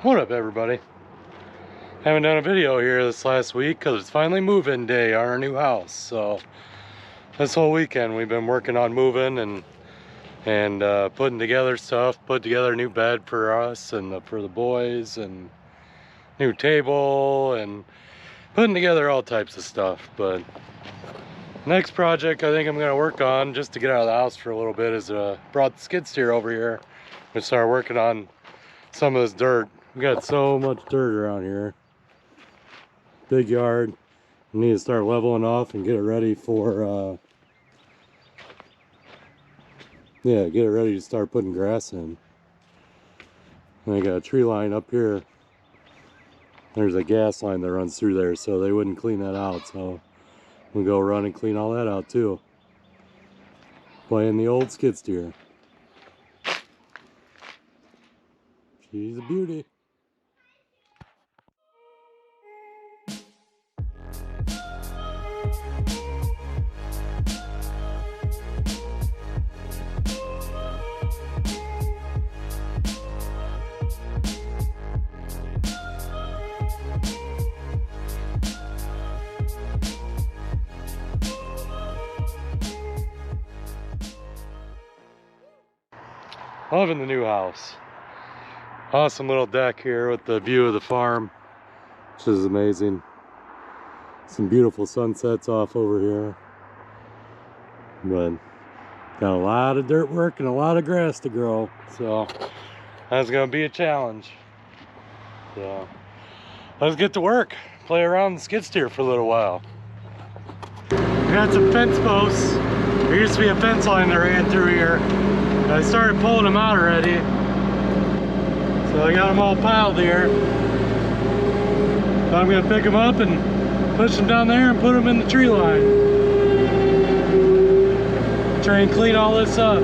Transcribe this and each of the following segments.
What up, everybody? Haven't done a video here this last week because it's finally move-in day on our new house. So this whole weekend we've been working on moving and putting together stuff, put together a new bed for us and for the boys, and new table, and putting together all types of stuff. But next project I think I'm going to work on, just to get out of the house for a little bit, is brought the skid steer over here and start working on some of this dirt. We got so much dirt around here. Big yard. We need to start leveling off and get it ready for get it ready to start putting grass in. And I got a tree line up here. There's a gas line that runs through there, so they wouldn't clean that out, so we'll go run and clean all that out too. Playing the old skid steer. She's a beauty. Loving the new house. Awesome little deck here with the view of the farm, which is amazing. Some beautiful sunsets off over here. But got a lot of dirt work and a lot of grass to grow, so that's gonna be a challenge. So let's get to work. Play around the skid steer for a little while. We got some fence posts. There used to be a fence line that ran through here. I started pulling them out already. So I got them all piled here. So I'm gonna pick them up and push them down there and put them in the tree line. Try and clean all this up.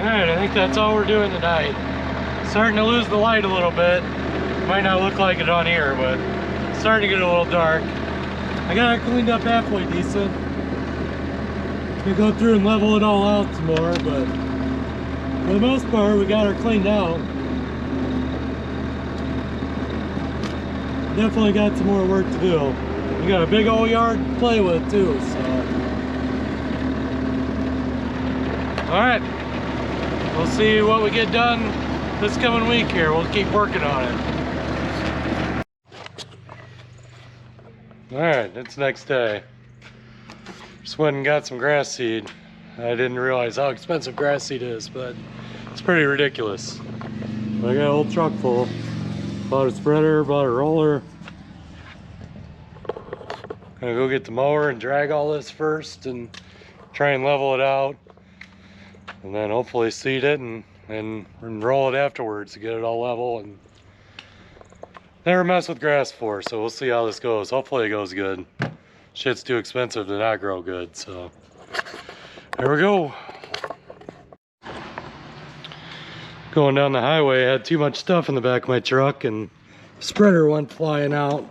Alright, I think that's all we're doing tonight. Starting to lose the light a little bit. Might not look like it on here, but it's starting to get a little dark. I got it cleaned up halfway decent. We'll go through and level it all out some more, but for the most part, we got her cleaned out. Definitely got some more work to do. We got a big old yard to play with too, so. Alright. We'll see what we get done this coming week here. We'll keep working on it. Alright, it's next day. Just went and got some grass seed. I didn't realize how expensive grass seed is, but it's pretty ridiculous. I got a whole truck full. Bought a spreader, bought a roller. Gonna go get the mower and drag all this first and try and level it out. And then hopefully seed it and roll it afterwards to get it all level. And never mess with grass before, so we'll see how this goes. Hopefully it goes good. Shit's too expensive to not grow good, so here we go. Going down the highway, I had too much stuff in the back of my truck and the spreader went flying out.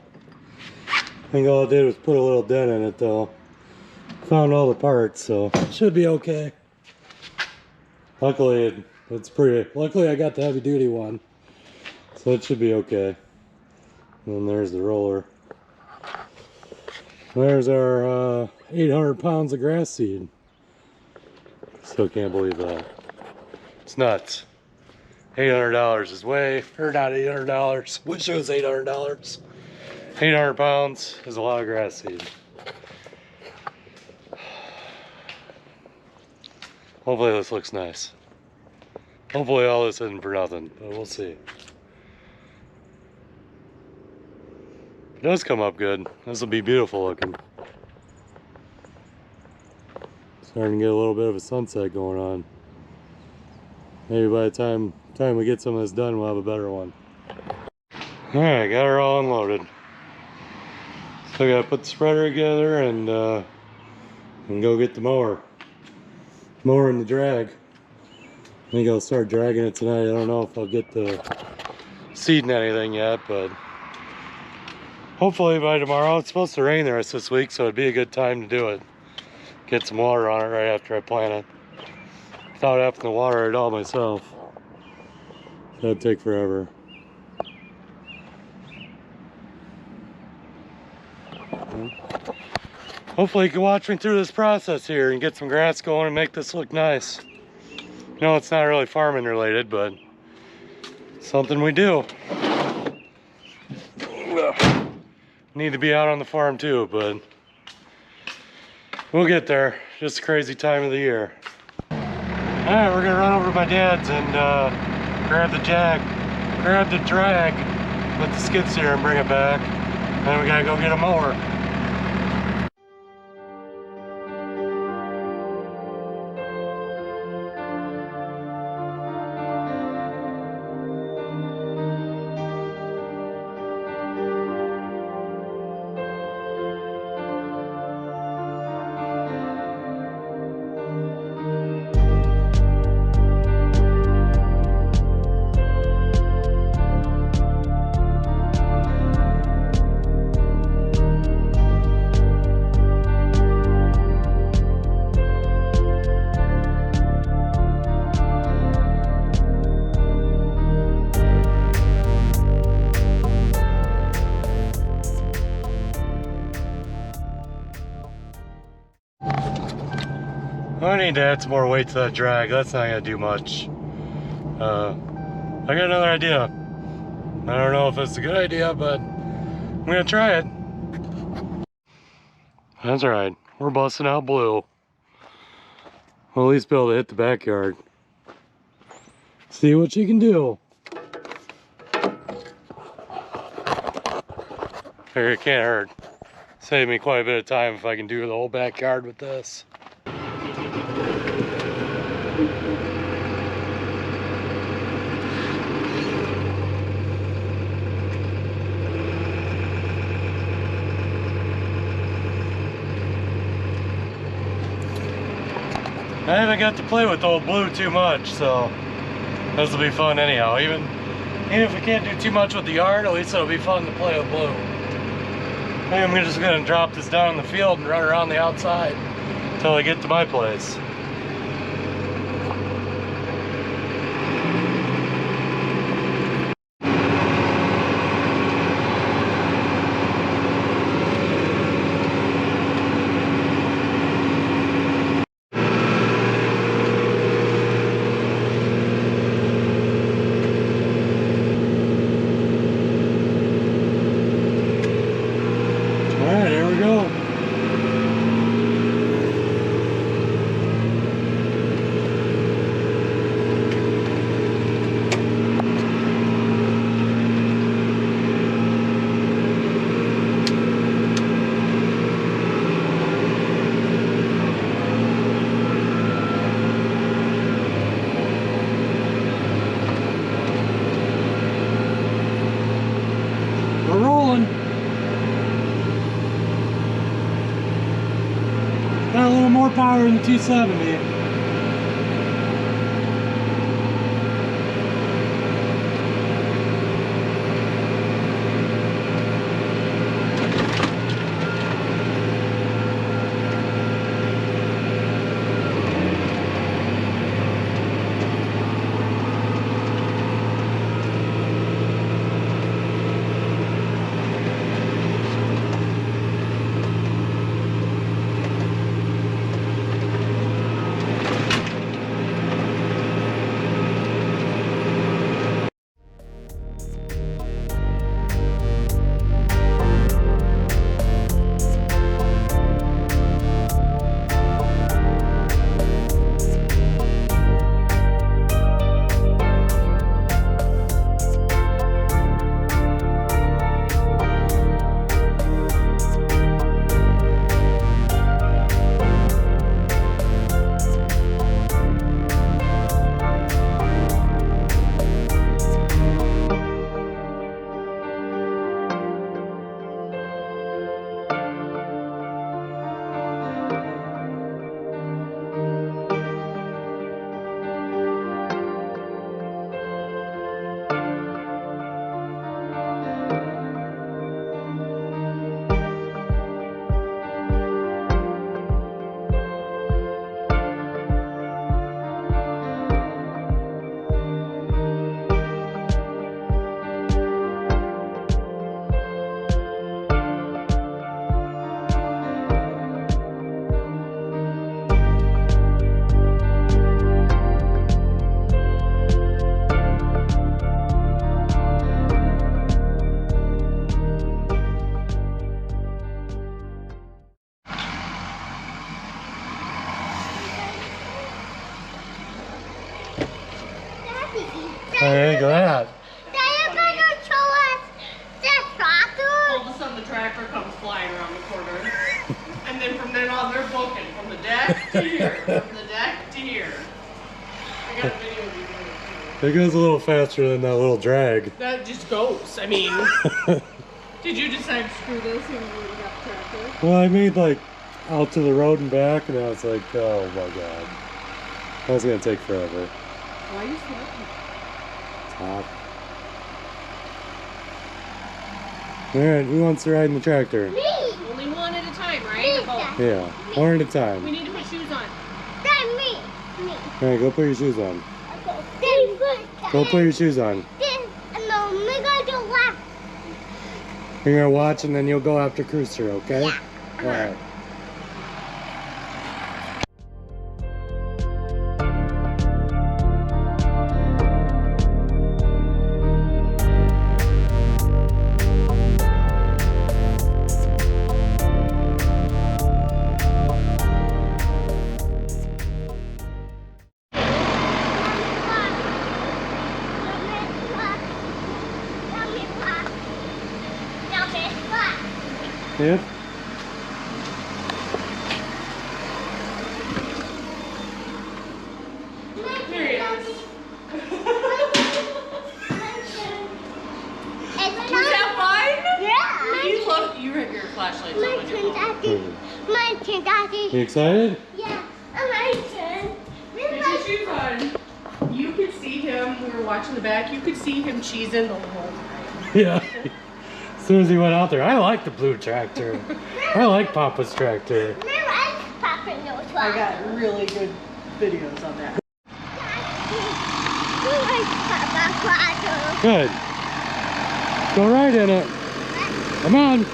I think all I did was put a little dent in it though. Found all the parts, so it should be okay. Luckily, luckily I got the heavy duty one, so it should be okay. And there's the roller. There's our 800 pounds of grass seed. Still can't believe that. It's nuts. $800 is way, or not $800. Wish it was $800. 800 pounds is a lot of grass seed. Hopefully this looks nice. Hopefully all this isn't for nothing, but we'll see. It does come up good. This will be beautiful looking. Starting to get a little bit of a sunset going on. Maybe by the time we get some of this done, we'll have a better one. Alright, got her all unloaded. So I gotta put the spreader together and go get the mower. Mower and the drag. I think I'll start dragging it tonight. I don't know if I'll get the seed and anything yet, but hopefully by tomorrow. It's supposed to rain the rest of this week, so it'd be a good time to do it. Get some water on it right after I plant it. Without having to water it all myself. That'd take forever. Hopefully you can watch me through this process here and get some grass going and make this look nice. You know, it's not really farming related, but something we do. Need to be out on the farm too, but we'll get there. Just a crazy time of the year. Alright, we're gonna run over to my dad's and grab the drag with the skid steer and bring it back. Then we gotta go get a mower. I need to add some more weight to that drag. That's not gonna do much. I got another idea. I don't know if it's a good idea, but I'm gonna try it. That's right. We're busting out blue. We'll at least be able to hit the backyard. See what you can do. Figure it can't hurt. Save me quite a bit of time if I can do the whole backyard with this. I haven't got to play with old blue too much, so this will be fun anyhow. Even if we can't do too much with the yard, at least it'll be fun to play with blue. I think I'm just gonna drop this down in the field and run around the outside until I get to my place. more power than 270. Hey, look at that. They're gonna show us the tractor. All of a sudden the tractor comes flying around the corner. And then from then on they're booking from the deck to here. From the deck to here. I got a video of you doing it too. It goes a little faster than that little drag. That just goes. I mean, did you decide to screw this and you got the tractor? Well, I made like out to the road and back, and I was like, oh my god. That's gonna take forever. Why are you smoking? Top. Alright, who wants to ride in the tractor? Me. Only one at a time, right? Me. Yeah, one at a We time. need to put shoes on. Then me. Me. Alright, go put your shoes on. Then Go put your shoes on. Then no, we're gonna do left. You're gonna watch and then you'll go after Cruiser, okay? Yeah. Alright. Yeah? Here he is. Was that fun? Yeah. You love you have your flashlights on My on your turn, phone. Daddy. My turn, Daddy. You excited? Yeah. My turn. Get your shoes on. You could see him, we were watching the back, you could see him cheesing the whole time. Yeah. As soon as he went out there, I like the blue tractor. I like Papa's tractor. I got really good videos on that. Good. Go right in it. Come on.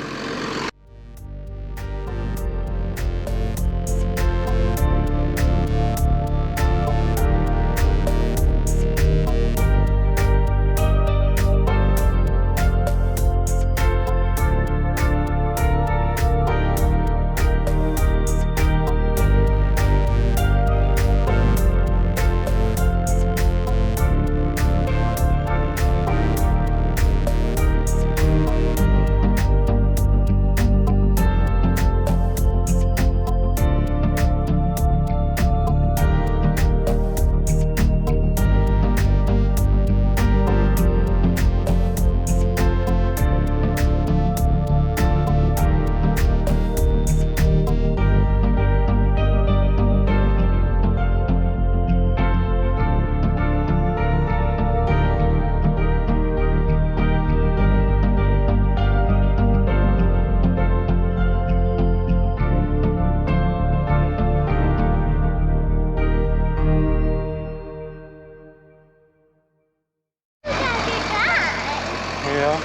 Yeah.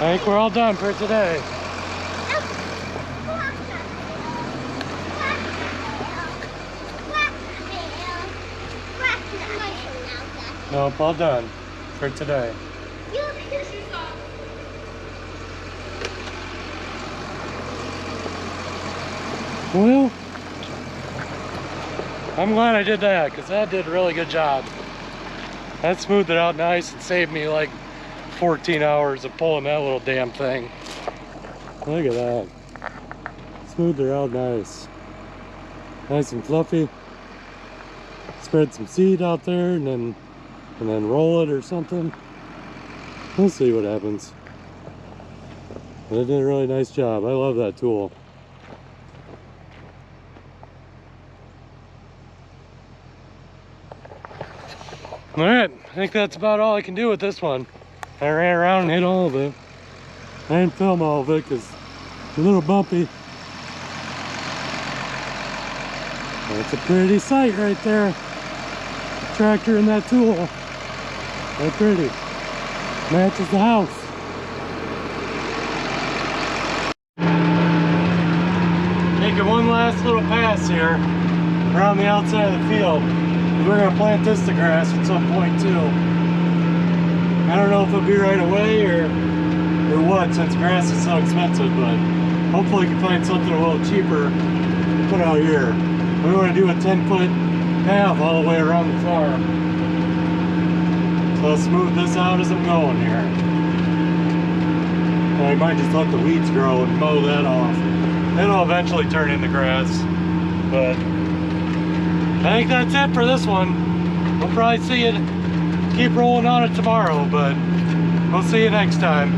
I think we're all done for today. Nope, all done for today. Well, I'm glad I did that because that did a really good job. That smoothed it out nice and saved me like 14 hours of pulling that little damn thing. Look at that. Smoothed her out nice. Nice and fluffy. Spread some seed out there and then roll it or something. We'll see what happens. But it did a really nice job. I love that tool. Alright, I think that's about all I can do with this one. I ran around and hit all of it. I didn't film all of it because it's a little bumpy. That's a pretty sight right there. The tractor and that tool. They're pretty. Matches the house. Taking one last little pass here around the outside of the field. We're going to plant this to grass at some point too. I don't know if it'll be right away or what, since grass is so expensive, but hopefully we can find something a little cheaper to put out here. We want to do a 10-foot path all the way around the farm. So I'll smooth this out as I'm going here. I might just let the weeds grow and mow that off. It'll eventually turn into grass, but I think that's it for this one. We'll probably see you, keep rolling on it tomorrow, but we'll see you next time.